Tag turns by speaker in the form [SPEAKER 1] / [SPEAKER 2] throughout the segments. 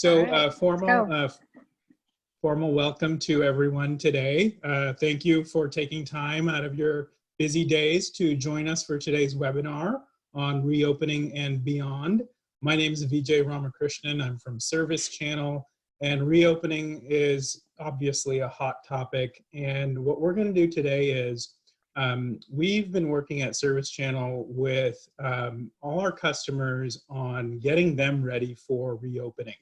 [SPEAKER 1] All
[SPEAKER 2] So
[SPEAKER 1] right, let's go.
[SPEAKER 2] formal welcome to everyone today. Thank you for taking time out of your busy days to join us for today's webinar on reopening and beyond. My name is Vijay Ramakrishnan. I'm from ServiceChannel, and reopening is obviously a hot topic. And what we're going to do today is we've been working at ServiceChannel with all our customers on getting them ready for reopening.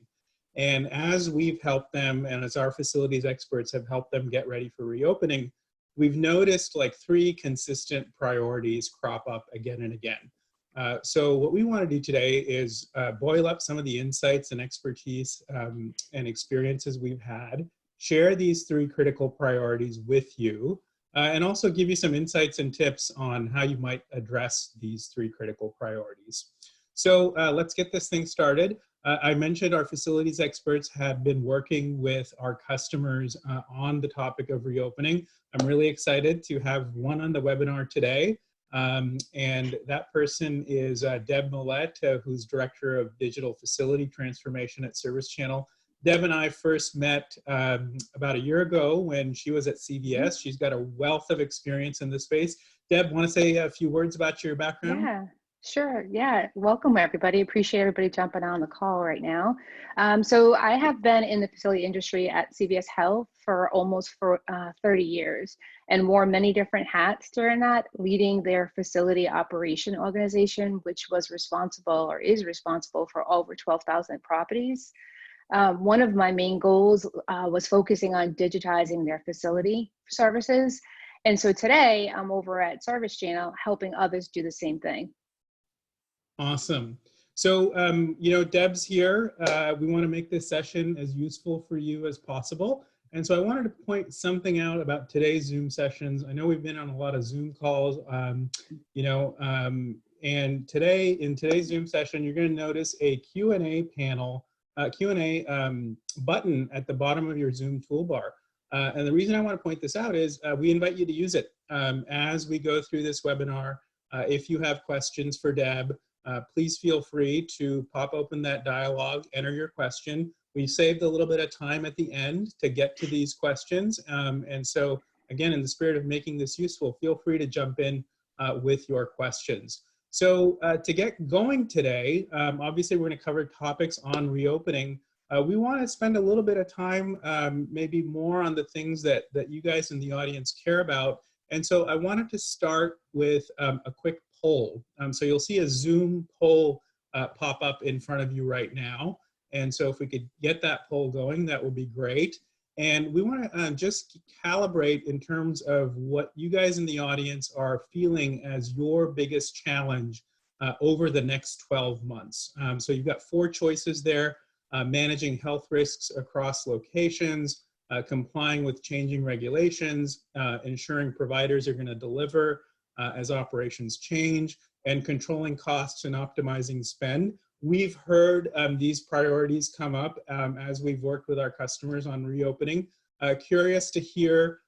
[SPEAKER 2] And as we've helped them, and as our facilities experts have helped them get ready for reopening, we've noticed like 3 consistent priorities crop up again and again. So what we want to do today is boil up some of the insights and expertise and experiences we've had, share these 3 critical priorities with you, and also give you some insights and tips on how you might address these 3 critical priorities. So let's get this thing started. I mentioned our facilities experts have been working with our customers on the topic of reopening. I'm really excited to have one on the webinar today. And that person is Deb Millett, who's Director of Digital Facility Transformation at ServiceChannel. Deb and I first met about a year ago when she was at CVS. She's got a wealth of experience in this space. Deb, want to say a few words about your background?
[SPEAKER 1] Yeah, sure. Yeah, welcome everybody. Appreciate everybody jumping on the call right now. So I have been in the facility industry at CVS Health for almost 30 years and wore many different hats during that, leading their facility operation organization, which was responsible or is responsible for over 12,000 properties. One of my main goals was focusing on digitizing their facility services. And so today I'm over at ServiceChannel helping others do the same thing.
[SPEAKER 2] Awesome. So, you know, Deb's here. We want to make this session as useful for you as possible. And so I wanted to point something out about today's Zoom sessions. I know we've been on a lot of Zoom calls, you know, and today, in today's Zoom session, you're going to notice a Q&A panel, Q&A button at the bottom of your Zoom toolbar. And the reason I want to point this out is we invite you to use it as we go through this webinar. If you have questions for Deb, please feel free to pop open that dialogue, enter your question. We saved a little bit of time at the end to get to these questions. And so, again, in the spirit of making this useful, feel free to jump in with your questions. So to get going today, obviously we're going to cover topics on reopening. We want to spend a little bit of time, maybe more on the things that you guys in the audience care about. And so I wanted to start with a quick poll. So you'll see a Zoom poll pop up in front of you right now. And so if we could get that poll going, that would be great. And we want to just calibrate in terms of what you guys in the audience are feeling as your biggest challenge over the next 12 months. So you've got 4 choices there: managing health risks across locations, complying with changing regulations, ensuring providers are going to deliver as operations change, and controlling costs and optimizing spend. We've heard these priorities come up as we've worked with our customers on reopening. Curious to hear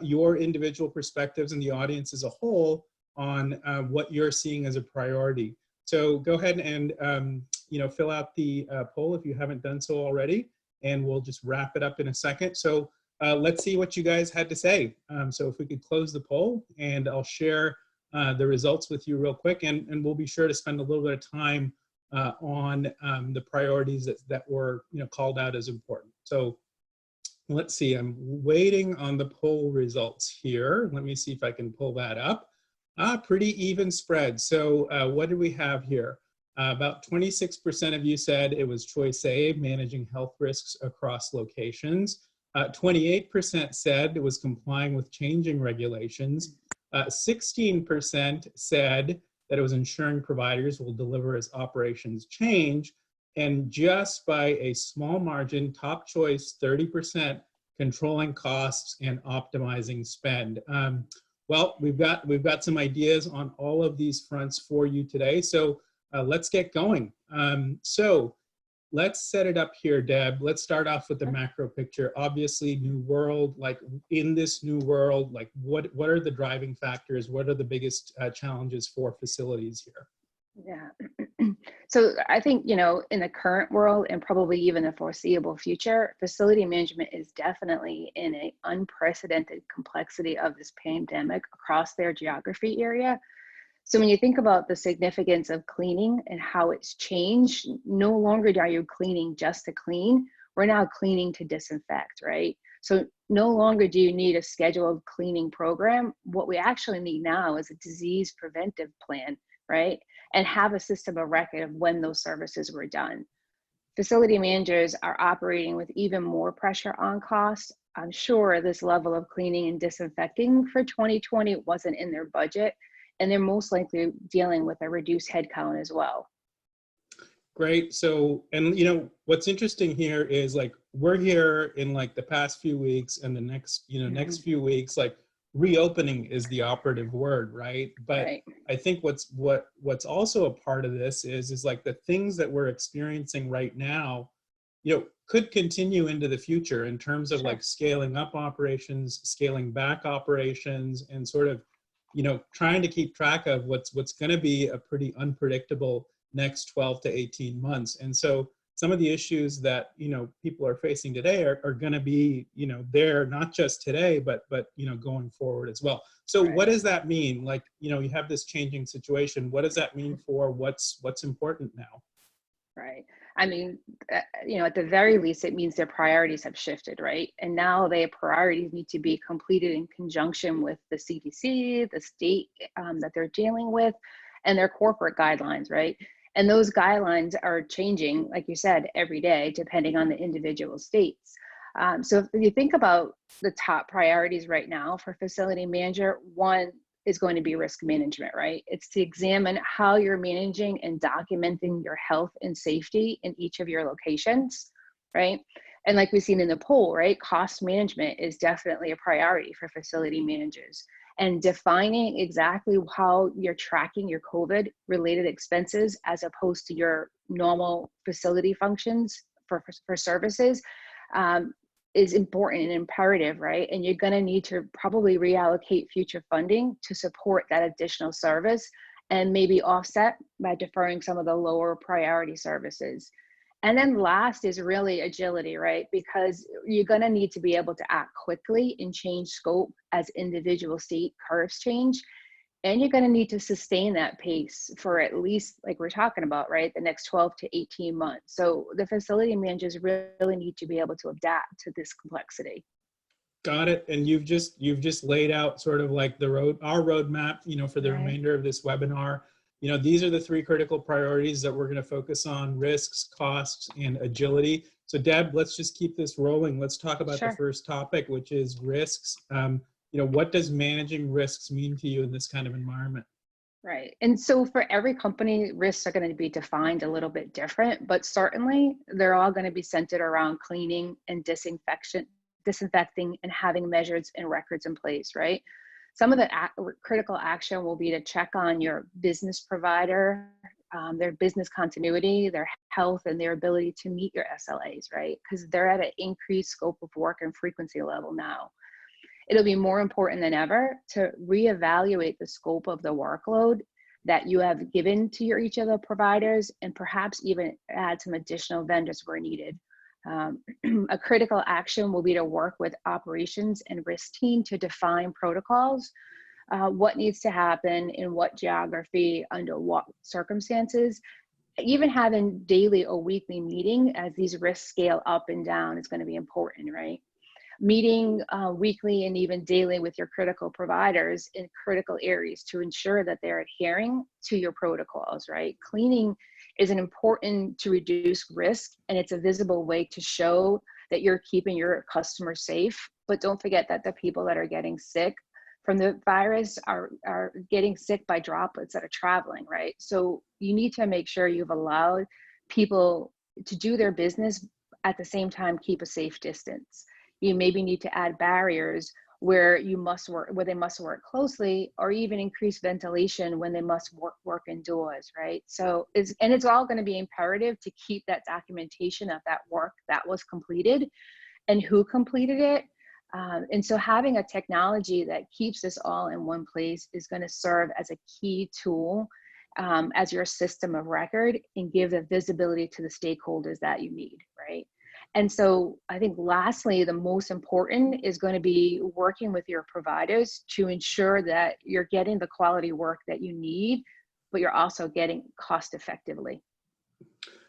[SPEAKER 2] your individual perspectives and the audience as a whole on what you're seeing as a priority. So go ahead and you know, fill out the poll if you haven't done so already, and we'll just wrap it up in a second. So let's see what you guys had to say. So if we could close the poll, and I'll share the results with you real quick, and we'll be sure to spend a little bit of time on the priorities that were, you know, called out as important. So let's see, I'm waiting on the poll results here. Let me see if I can pull that up. Pretty even spread. So what do we have here? About 26% of you said it was choice A, managing health risks across locations. 28% said it was complying with changing regulations. 16% said that it was ensuring providers will deliver as operations change. And just by a small margin, top choice, 30%, controlling costs and optimizing spend. Well, we've got some ideas on all of these fronts for you today. So let's get going. So let's set it up here, Deb. Let's start off with the macro picture. Obviously, new world, like in this new world, like what are the driving factors? What are the biggest challenges for facilities here?
[SPEAKER 1] Yeah. So I think, in the current world and probably even the foreseeable future, facility management is definitely in an unprecedented complexity of this pandemic across their geography area. So when you think about the significance of cleaning and how it's changed, no longer are you cleaning just to clean. We're now cleaning to disinfect, right? So no longer do you need a scheduled cleaning program. What we actually need now is a disease preventive plan, right? And have a system of record of when those services were done. Facility managers are operating with even more pressure on costs. I'm sure this level of cleaning and disinfecting for 2020 wasn't in their budget, and they're most likely dealing with a reduced headcount as well.
[SPEAKER 2] Great. So, and what's interesting here is like, we're here in like the past few weeks and the next, next few weeks, like reopening is the operative word, right? But
[SPEAKER 1] Right.
[SPEAKER 2] I think what's also a part of this is like the things that we're experiencing right now, could continue into the future in terms of
[SPEAKER 1] Sure.
[SPEAKER 2] like scaling up operations, scaling back operations, and sort of, trying to keep track of what's going to be a pretty unpredictable next 12 to 18 months. And so some of the issues that people are facing today are going to be there not just today but going forward as well. So what
[SPEAKER 1] Right.
[SPEAKER 2] does that mean? Like you have this changing situation. What does that mean for what's important now?
[SPEAKER 1] Right. I mean, at the very least, it means their priorities have shifted, right? And now their priorities need to be completed in conjunction with the CDC, the state that they're dealing with, and their corporate guidelines, right? And those guidelines are changing, like you said, every day, depending on the individual states. So if you think about the top priorities right now for facility manager, one is going to be risk management, right? It's to examine how you're managing and documenting your health and safety in each of your locations, right? And like we've seen in the poll, right, cost management is definitely a priority for facility managers. And defining exactly how you're tracking your COVID related expenses as opposed to your normal facility functions for services is important and imperative, right? And you're going to need to probably reallocate future funding to support that additional service and maybe offset by deferring some of the lower priority services. And then last is really agility, right? Because you're going to need to be able to act quickly and change scope as individual state curves change. And you're going to need to sustain that pace for at least, like we're talking about, right, the next 12 to 18 months. So the facility managers really need to be able to adapt to this complexity.
[SPEAKER 2] Got it. And you've just laid out sort of like our roadmap, for the
[SPEAKER 1] Right.
[SPEAKER 2] remainder of this webinar. These are the three critical priorities that we're going to focus on: risks, costs, and agility. So Deb, let's just keep this rolling. Let's talk about the
[SPEAKER 1] Sure.
[SPEAKER 2] first topic, which is risks. What does managing risks mean to you in this kind of environment?
[SPEAKER 1] Right. And so for every company, risks are going to be defined a little bit different, but certainly they're all going to be centered around cleaning and disinfecting and having measures and records in place, right? Some of the critical action will be to check on your business provider, their business continuity, their health, and their ability to meet your SLAs, right? Because they're at an increased scope of work and frequency level now. It'll be more important than ever to reevaluate the scope of the workload that you have given to each of the providers and perhaps even add some additional vendors where needed. A critical action will be to work with operations and risk team to define protocols, what needs to happen in what geography, under what circumstances. Even having daily or weekly meeting as these risks scale up and down is going to be important, right? Meeting weekly and even daily with your critical providers in critical areas to ensure that they're adhering to your protocols, right? Cleaning is an important to reduce risk, and it's a visible way to show that you're keeping your customers safe. But don't forget that the people that are getting sick from the virus are getting sick by droplets that are traveling, right? So you need to make sure you've allowed people to do their business at the same time keep a safe distance. You maybe need to add barriers where they must work closely, or even increase ventilation when they must work indoors, right? So it's all going to be imperative to keep that documentation of that work that was completed and who completed it. And so having a technology that keeps this all in one place is going to serve as a key tool as your system of record and give the visibility to the stakeholders that you need, right? And so I think lastly, the most important is going to be working with your providers to ensure that you're getting the quality work that you need, but you're also getting cost effectively.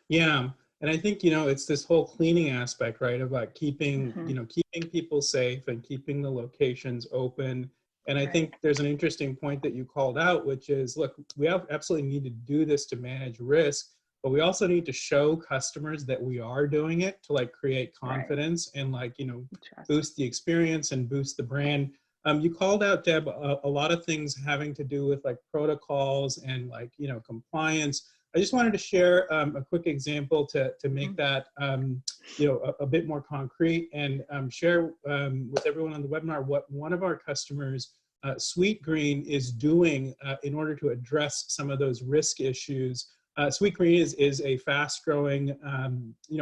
[SPEAKER 2] Yeah. And I think, it's this whole cleaning aspect, right? About keeping, keeping people safe and keeping the locations open. And I
[SPEAKER 1] Right,
[SPEAKER 2] think there's an interesting point that you called out, which is, look, we absolutely need to do this to manage risk, but we also need to show customers that we are doing it to like create
[SPEAKER 1] right.
[SPEAKER 2] confidence and like,
[SPEAKER 1] Trust.
[SPEAKER 2] boost the experience and boost the brand. You called out, Deb, a lot of things having to do with like protocols and like, compliance. I just wanted to share a quick example to make that a bit more concrete and share with everyone on the webinar what one of our customers, Sweet Green, is doing in order to address some of those risk issues. Sweet Green is a fast-growing,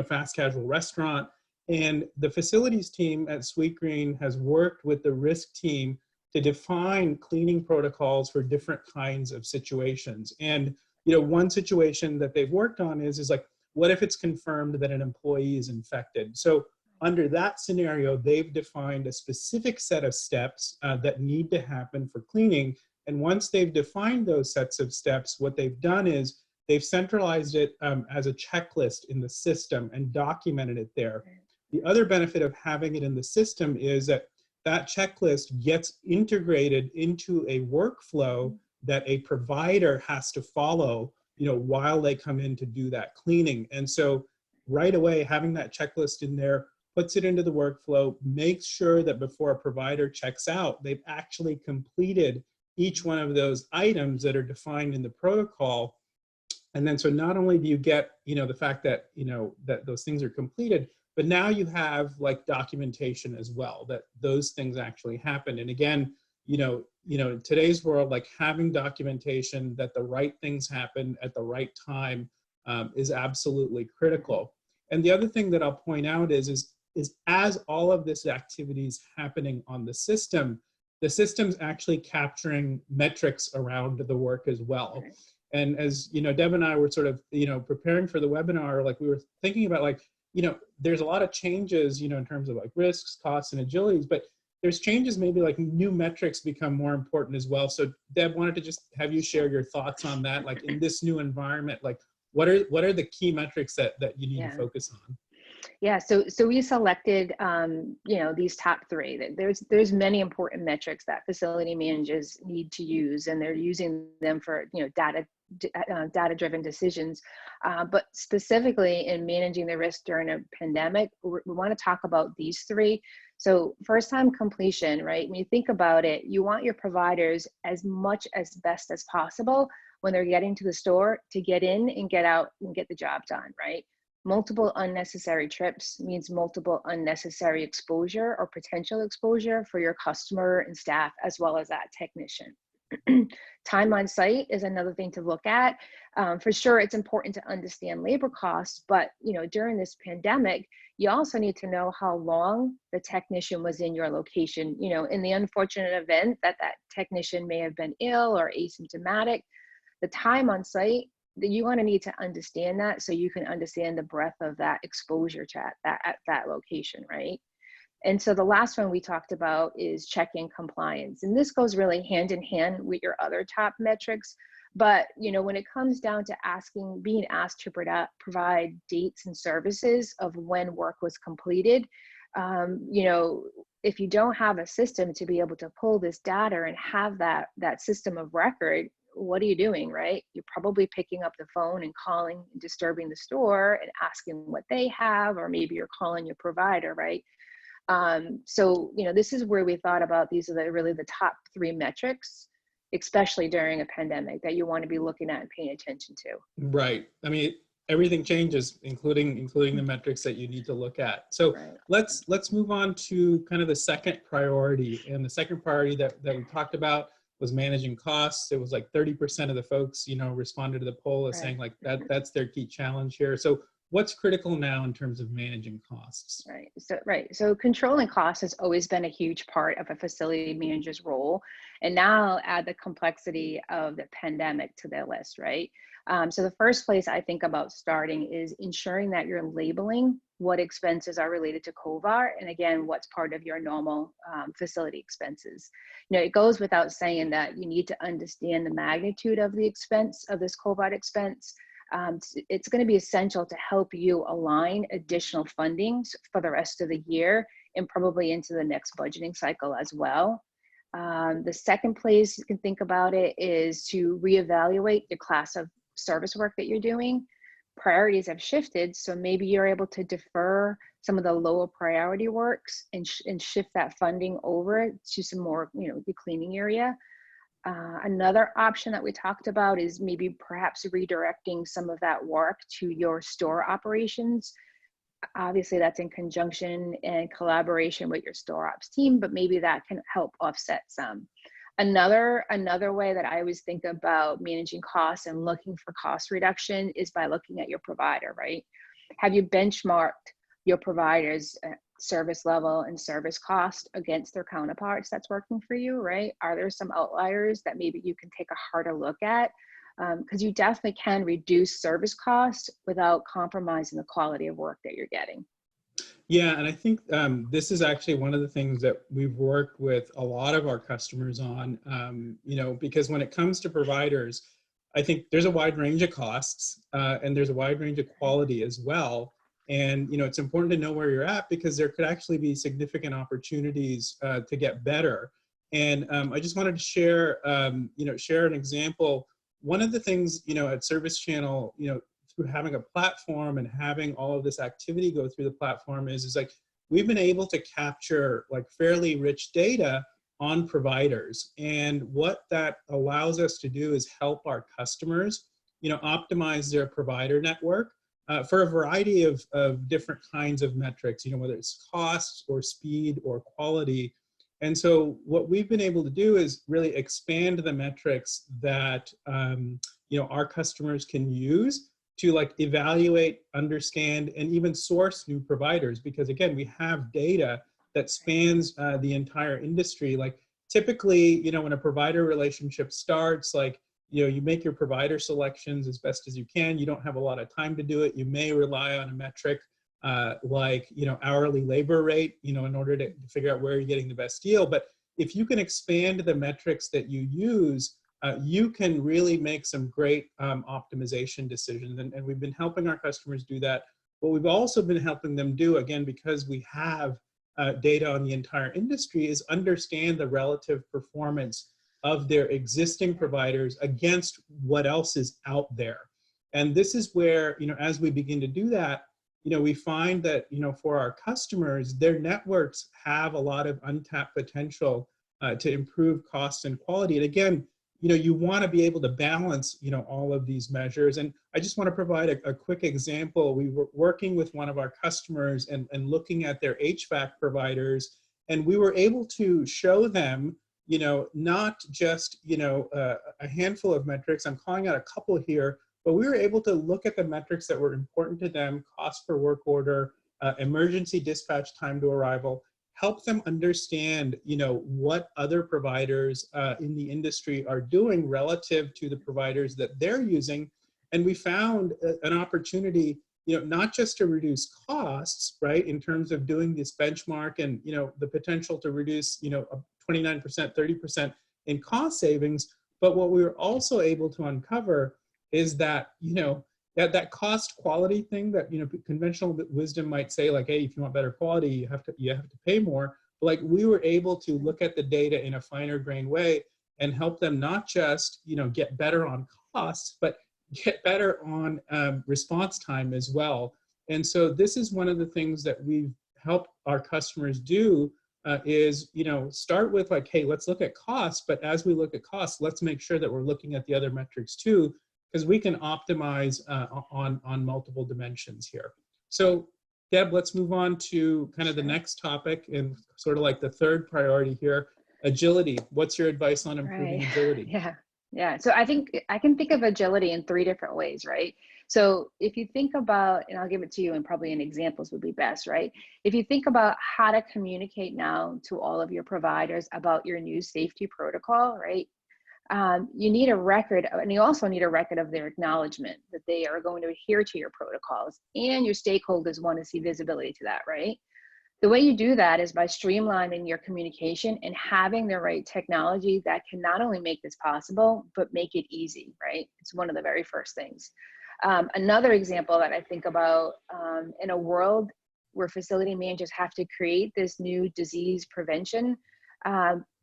[SPEAKER 2] fast casual restaurant, and the facilities team at Sweet Green has worked with the risk team to define cleaning protocols for different kinds of situations. And one situation that they've worked on is like, what if it's confirmed that an employee is infected? So under that scenario, they've defined a specific set of steps that need to happen for cleaning. And once they've defined those sets of steps, what they've done is they've centralized it as a checklist in the system and documented it there. The other benefit of having it in the system is that that checklist gets integrated into a workflow that a provider has to follow, while they come in to do that cleaning. And so right away, having that checklist in there puts it into the workflow, makes sure that before a provider checks out, they've actually completed each one of those items that are defined in the protocol. And then so not only do you get, the fact that, that those things are completed, but now you have like documentation as well, that those things actually happen. And again, in today's world, like having documentation that the right things happen at the right time is absolutely critical. And the other thing that I'll point out is as all of this activity is happening on the system's actually capturing metrics around the work as well.
[SPEAKER 1] Okay.
[SPEAKER 2] And as Deb and I were sort of preparing for the webinar, like we were thinking about like there's a lot of changes in terms of like risks, costs, and agilities, but there's changes, maybe like new metrics become more important as well. So Deb, wanted to just have you share your thoughts on that, like in this new environment, like what are the key metrics that you need to focus on?
[SPEAKER 1] Yeah, so we selected these top three. There's many important metrics that facility managers need to use, and they're using them for data-driven decisions. But specifically in managing the risk during a pandemic, we want to talk about these three. So first time completion, right? When you think about it, you want your providers as much as best as possible when they're getting to the store to get in and get out and get the job done, right? Multiple unnecessary trips means multiple unnecessary exposure or potential exposure for your customer and staff, as well as that technician. Time on site is another thing to look at. For sure, it's important to understand labor costs, but during this pandemic, you also need to know how long the technician was in your location. In the unfortunate event that that technician may have been ill or asymptomatic, the time on site, you're going to need to understand that so you can understand the breadth of that exposure at that location, right? And so the last one we talked about is check-in compliance. And this goes really hand in hand with your other top metrics. But when it comes down to being asked to provide dates and services of when work was completed, if you don't have a system to be able to pull this data and have that system of record, what are you doing, right? You're probably picking up the phone and calling and disturbing the store and asking what they have, or maybe you're calling your provider, right? So this is where we thought about these are really the top three metrics, especially during a pandemic, that you want to be looking at and paying attention to.
[SPEAKER 2] Right. I mean, everything changes, including the metrics that you need to look at. So
[SPEAKER 1] Right.
[SPEAKER 2] let's move on to kind of the second priority. And the second priority that we talked about was managing costs. It was like 30% of the folks, responded to the poll as saying like that's their key challenge here. So what's critical now in terms of managing costs?
[SPEAKER 1] Right. So controlling costs has always been a huge part of a facility manager's role. And now add the complexity of the pandemic to their list, right? So the first place I think about starting is ensuring that you're labeling what expenses are related to COVID, and again, what's part of your normal facility expenses. It goes without saying that you need to understand the magnitude of the expense of this COVID expense. It's going to be essential to help you align additional fundings for the rest of the year and probably into the next budgeting cycle as well. The second place you can think about it is to reevaluate your class of service work that you're doing. Priorities have shifted, so maybe you're able to defer some of the lower priority works and shift that funding over to some more, the cleaning area. Another option that we talked about is maybe perhaps redirecting some of that work to your store operations. Obviously, that's in conjunction and collaboration with your store ops team, but maybe that can help offset some. Another way that I always think about managing costs and looking for cost reduction is by looking at your provider, right? Have you benchmarked your provider's service level and service cost against their counterparts that's working for you, right? Are there some outliers that maybe you can take a harder look at? Because you definitely can reduce service costs without compromising the quality of work that you're getting.
[SPEAKER 2] Yeah, and I think this is actually one of the things that we've worked with a lot of our customers on, because when it comes to providers, I think there's a wide range of costs and there's a wide range of quality as well. And, it's important to know where you're at because there could actually be significant opportunities to get better. And I just wanted to share, share an example. One of the things, at ServiceChannel, through having a platform and having all of this activity go through the platform is like we've been able to capture like fairly rich data on providers. And what that allows us to do is help our customers, optimize their provider network for a variety of different kinds of metrics, whether it's costs or speed or quality. And so what we've been able to do is really expand the metrics that our customers can use to like evaluate, understand, and even source new providers. Because again, we have data that spans the entire industry. Like typically, when a provider relationship starts, like, you make your provider selections as best as you can. You don't have a lot of time to do it. You may rely on a metric like, hourly labor rate, in order to figure out where you're getting the best deal. But if you can expand the metrics that you use, you can really make some great optimization decisions. And we've been helping our customers do that. What we've also been helping them do, again, because we have data on the entire industry, is understand the relative performance of their existing providers against what else is out there. And this is where, as we begin to do that, we find that, for our customers, their networks have a lot of untapped potential to improve cost and quality. And again, you want to be able to balance, all of these measures. And I just want to provide a quick example. We were working with one of our customers and looking at their HVAC providers, and we were able to show them, not just, a handful of metrics. I'm calling out a couple here, but we were able to look at the metrics that were important to them: cost per work order, emergency dispatch time to arrival, help them understand, what other providers in the industry are doing relative to the providers that they're using. And we found an opportunity, not just to reduce costs, right, in terms of doing this benchmark and, the potential to reduce, 29%, 30% in cost savings, but what we were also able to uncover is that, that cost quality thing that, conventional wisdom might say, like, hey, if you want better quality, you have to pay more. But like, we were able to look at the data in a finer grained way and help them not just, get better on costs, but get better on response time as well. And so this is one of the things that we've helped our customers do is, start with like, hey, let's look at costs. But as we look at costs, let's make sure that we're looking at the other metrics too, because we can optimize on multiple dimensions here. So Deb, let's move on to kind of the next topic and sort of like the third priority here, agility. What's your advice on improving agility?
[SPEAKER 1] Yeah. So I think I can think of agility in three different ways, right? So if you think about, and I'll give it to you and probably in examples would be best, right? If you think about how to communicate now to all of your providers about your new safety protocol, right? You need a record, and you also need a record of their acknowledgement that they are going to adhere to your protocols, and your stakeholders want to see visibility to that, right? The way you do that is by streamlining your communication and having the right technology that can not only make this possible, but make it easy, right? It's one of the very first things. Another example that I think about in a world where facility managers have to create this new disease prevention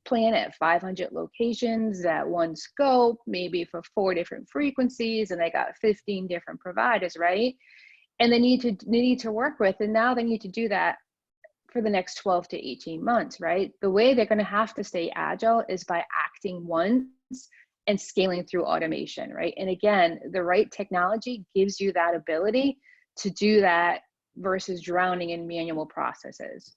[SPEAKER 1] plan at 500 locations at one scope, maybe for 4 different frequencies, and they got 15 different providers, right? And they need to work with, and now they need to do that for the next 12 to 18 months, right? The way they're going to have to stay agile is by acting once and scaling through automation, right? And again, the right technology gives you that ability to do that versus drowning in manual processes.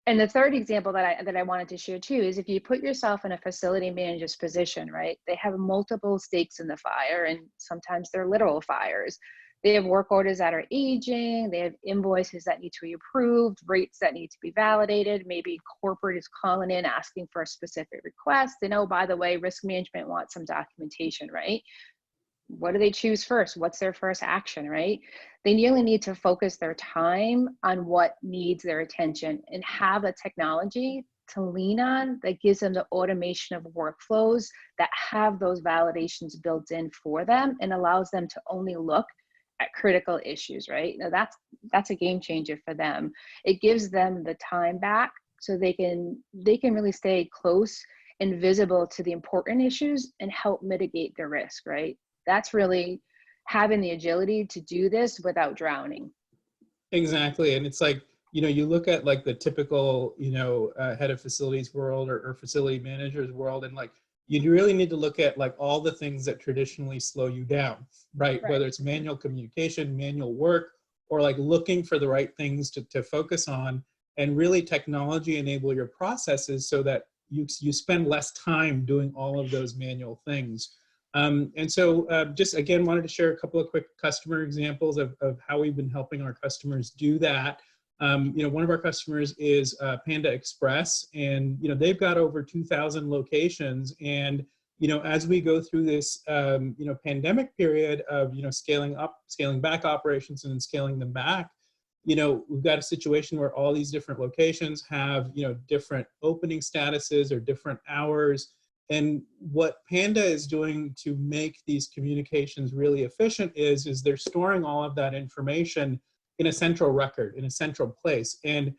[SPEAKER 1] And the third example that I wanted to share too is if you put yourself in a facility manager's position, right? They have multiple stakes in the fire, and sometimes they're literal fires. They have work orders that are aging. They have invoices that need to be approved, rates that need to be validated. Maybe corporate is calling in asking for a specific request. And oh, by the way, risk management wants some documentation, right? What do they choose first? What's their first action, right? They really need to focus their time on what needs their attention and have a technology to lean on that gives them the automation of workflows that have those validations built in for them and allows them to only look at critical issues, right? Now that's a game changer for them. It gives them the time back so they can really stay close and visible to the important issues and help mitigate the risk, right? That's really having the agility to do this without drowning.
[SPEAKER 2] Exactly. And it's like, you look at like the typical, head of facilities world or facility managers world, and like, you really need to look at like all the things that traditionally slow you down, right? Whether it's manual communication, manual work, or like looking for the right things to focus on, and really technology enable your processes so that you spend less time doing all of those manual things. And so just again, wanted to share a couple of quick customer examples of how we've been helping our customers do that. One of our customers is Panda Express, and they've got over 2,000 locations. And as we go through this pandemic period of scaling up, scaling back operations, and then scaling them back, we've got a situation where all these different locations have different opening statuses or different hours. And what Panda is doing to make these communications really efficient is they're storing all of that information in a central record, in a central place. And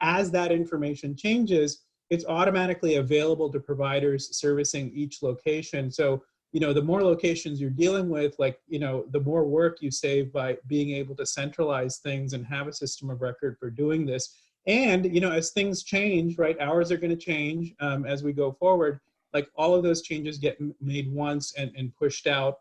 [SPEAKER 2] as that information changes, it's automatically available to providers servicing each location. So the more locations you're dealing with, like the more work you save by being able to centralize things and have a system of record for doing this. And as things change, right, hours are going to change as we go forward. Like all of those changes get made once and pushed out,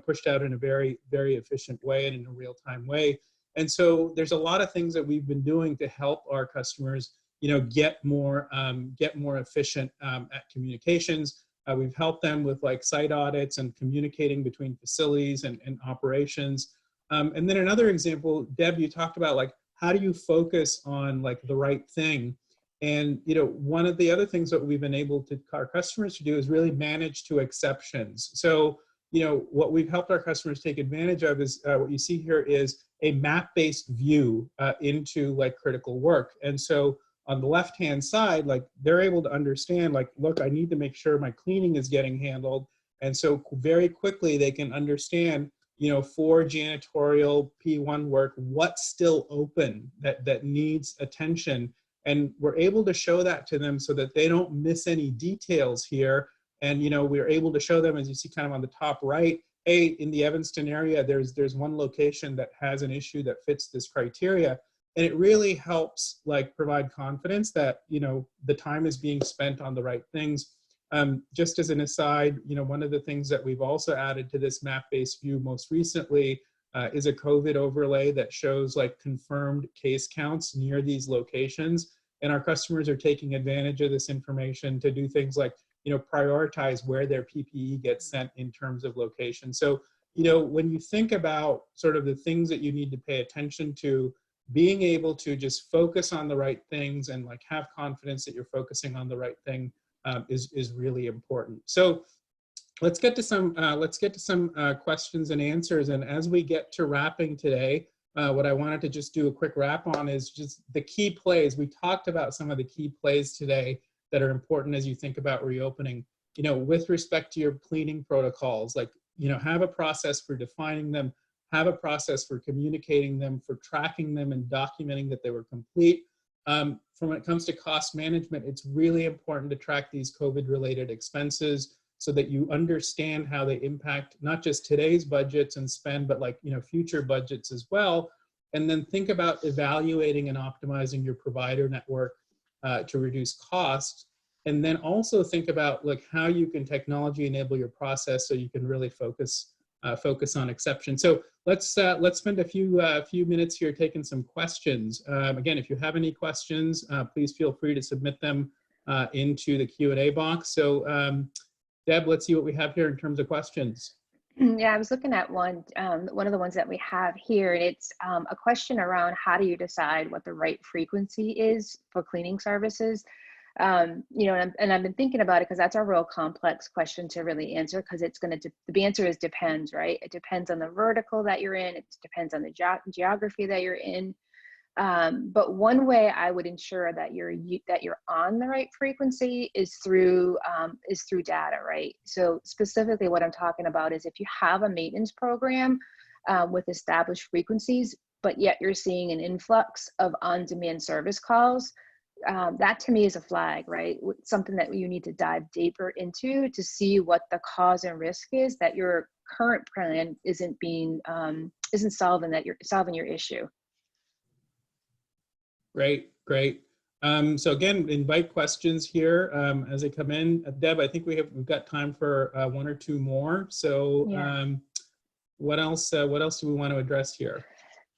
[SPEAKER 2] pushed out in a very, very efficient way and in a real-time way. And so there's a lot of things that we've been doing to help our customers, get more efficient at communications. We've helped them with like site audits and communicating between facilities and operations. And then another example, Deb, you talked about like, how do you focus on like the right thing? And one of the other things that we've been able to our customers to do is really manage to exceptions. So what we've helped our customers take advantage of is what you see here is a map-based view into like critical work. And so on the left-hand side, like they're able to understand like, look, I need to make sure my cleaning is getting handled. And so very quickly they can understand, for janitorial P1 work, what's still open that needs attention. And we're able to show that to them so that they don't miss any details here. And we're able to show them, as you see kind of on the top right, hey, in the Evanston area, there's one location that has an issue that fits this criteria. And it really helps like provide confidence that the time is being spent on the right things. Just as an aside, one of the things that we've also added to this map-based view most recently is a COVID overlay that shows like confirmed case counts near these locations. And our customers are taking advantage of this information to do things like, prioritize where their PPE gets sent in terms of location. So, when you think about sort of the things that you need to pay attention to, being able to just focus on the right things and like have confidence that you're focusing on the right thing is really important. So let's get to some questions and answers. And as we get to wrapping today, what I wanted to just do a quick wrap on is just the key plays. We talked about some of the key plays today that are important as you think about reopening. With respect to your cleaning protocols, like, have a process for defining them, have a process for communicating them, for tracking them and documenting that they were complete. From when it comes to cost management, it's really important to track these COVID-related expenses so that you understand how they impact not just today's budgets and spend, but like, future budgets as well. And then think about evaluating and optimizing your provider network to reduce costs. And then also think about like how you can technology enable your process so you can really focus on exception. So let's spend a few minutes here taking some questions. Again, if you have any questions, please feel free to submit them into the Q&A box. So Deb, let's see what we have here in terms of questions.
[SPEAKER 1] Yeah, I was looking at one of the ones that we have here, and it's a question around how do you decide what the right frequency is for cleaning services. And I've been thinking about it because that's a real complex question to really answer, because it's going to, the answer is depends, right? It depends on the vertical that you're in. It depends on the geography that you're in. But one way I would ensure that you're on the right frequency is through data, right? So specifically what I'm talking about is if you have a maintenance program with established frequencies, but yet you're seeing an influx of on-demand service calls, that to me is a flag, right? Something that you need to dive deeper into to see what the cause and risk is that your current plan isn't solving your issue.
[SPEAKER 2] Great. So again, invite questions here as they come in. Deb, I think we've got time for one or two more. So yeah. What else do we want to address here?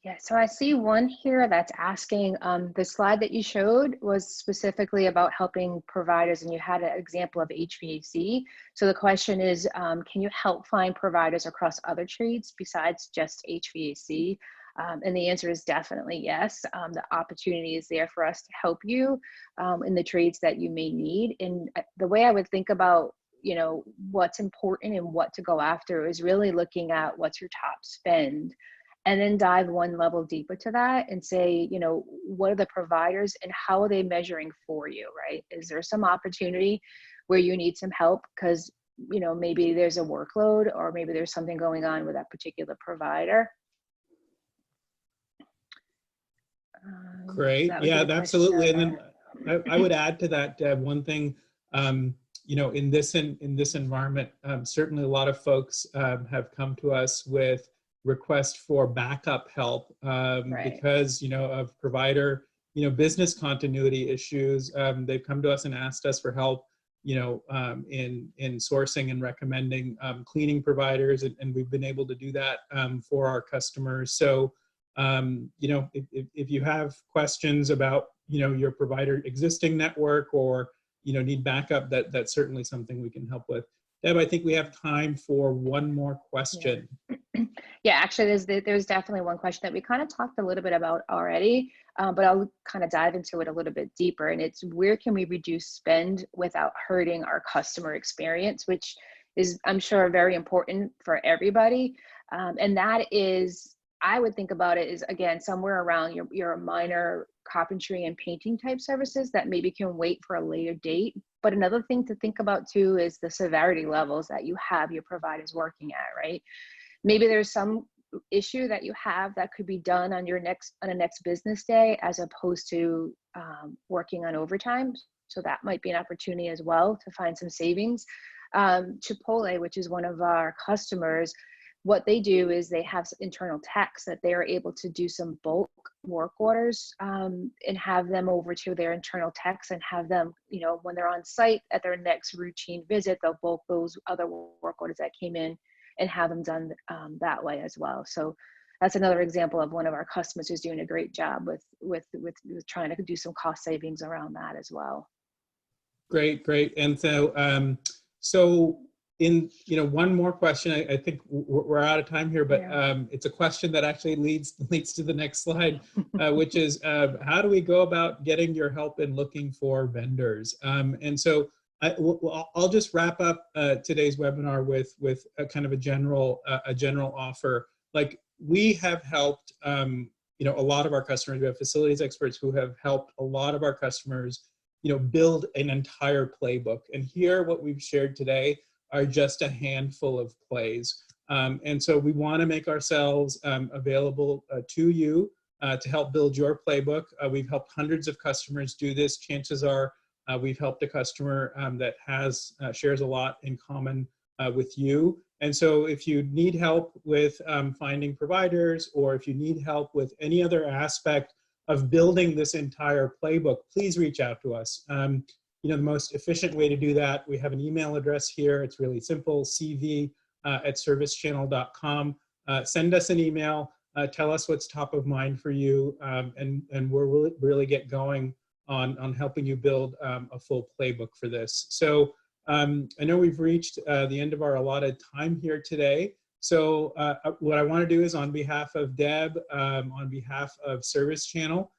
[SPEAKER 1] Yeah, so I see one here that's asking, the slide that you showed was specifically about helping providers, and you had an example of HVAC. So the question is, can you help find providers across other trades besides just HVAC? And the answer is definitely yes. The opportunity is there for us to help you in the trades that you may need. And the way I would think about, what's important and what to go after is really looking at what's your top spend, and then dive one level deeper to that and say, what are the providers and how are they measuring for you, right? Is there some opportunity where you need some help because, maybe there's a workload or maybe there's something going on with that particular provider?
[SPEAKER 2] Great. Yeah, absolutely. And then I would add to that, Deb, one thing, in this environment, certainly a lot of folks have come to us with request for backup help right. Because of provider business continuity issues. They've come to us and asked us for help in sourcing and recommending cleaning providers, and we've been able to do that for our customers. So if you have questions about your provider existing network or need backup, that's certainly something we can help with. Deb, I think we have time for one more question.
[SPEAKER 1] Yeah, actually, there's definitely one question that we kind of talked a little bit about already, but I'll kind of dive into it a little bit deeper. And it's where can we reduce spend without hurting our customer experience, which is, I'm sure, very important for everybody. And that is, I would think about it is, again, somewhere around your minor carpentry and painting type services that maybe can wait for a later date. But another thing to think about too is the severity levels that you have your providers working at, right? Maybe there's some issue that you have that could be done on a next business day as opposed to working on overtime. So that might be an opportunity as well to find some savings. Chipotle, which is one of our customers, what they do is they have internal techs that they are able to do some bulk work orders and have them over to their internal techs and have them, when they're on site at their next routine visit, they'll bulk those other work orders that came in and have them done that way as well. So that's another example of one of our customers who's doing a great job with trying to do some cost savings around that as well.
[SPEAKER 2] Great. And so one more question. I think we're out of time here, but
[SPEAKER 1] Yeah.
[SPEAKER 2] it's a question that actually leads to the next slide, which is how do we go about getting your help in looking for vendors? And so I'll just wrap up today's webinar with a kind of a general offer. Like, we have helped a lot of our customers. We have facilities experts who have helped a lot of our customers build an entire playbook. And here, what we've shared today are just a handful of plays. And so we want to make ourselves available to you to help build your playbook. We've helped hundreds of customers do this. Chances are we've helped a customer that shares a lot in common with you. And so if you need help with finding providers, or if you need help with any other aspect of building this entire playbook, please reach out to us. The most efficient way to do that, we have an email address here. It's really simple, cv@servicechannel.com. Send us an email, tell us what's top of mind for you, and we'll really get going on helping you build a full playbook for this. So I know we've reached the end of our allotted time here today. So what I want to do is, on behalf of Deb, on behalf of ServiceChannel,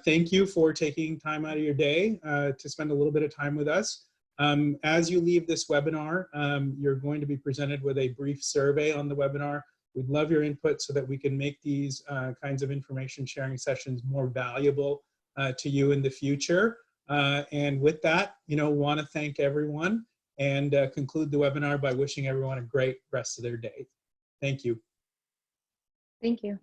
[SPEAKER 2] thank you for taking time out of your day to spend a little bit of time with us. As you leave this webinar, you're going to be presented with a brief survey on the webinar. We'd love your input so that we can make these kinds of information sharing sessions more valuable to you in the future. And with that, want to thank everyone and conclude the webinar by wishing everyone a great rest of their day. Thank you.
[SPEAKER 1] Thank you.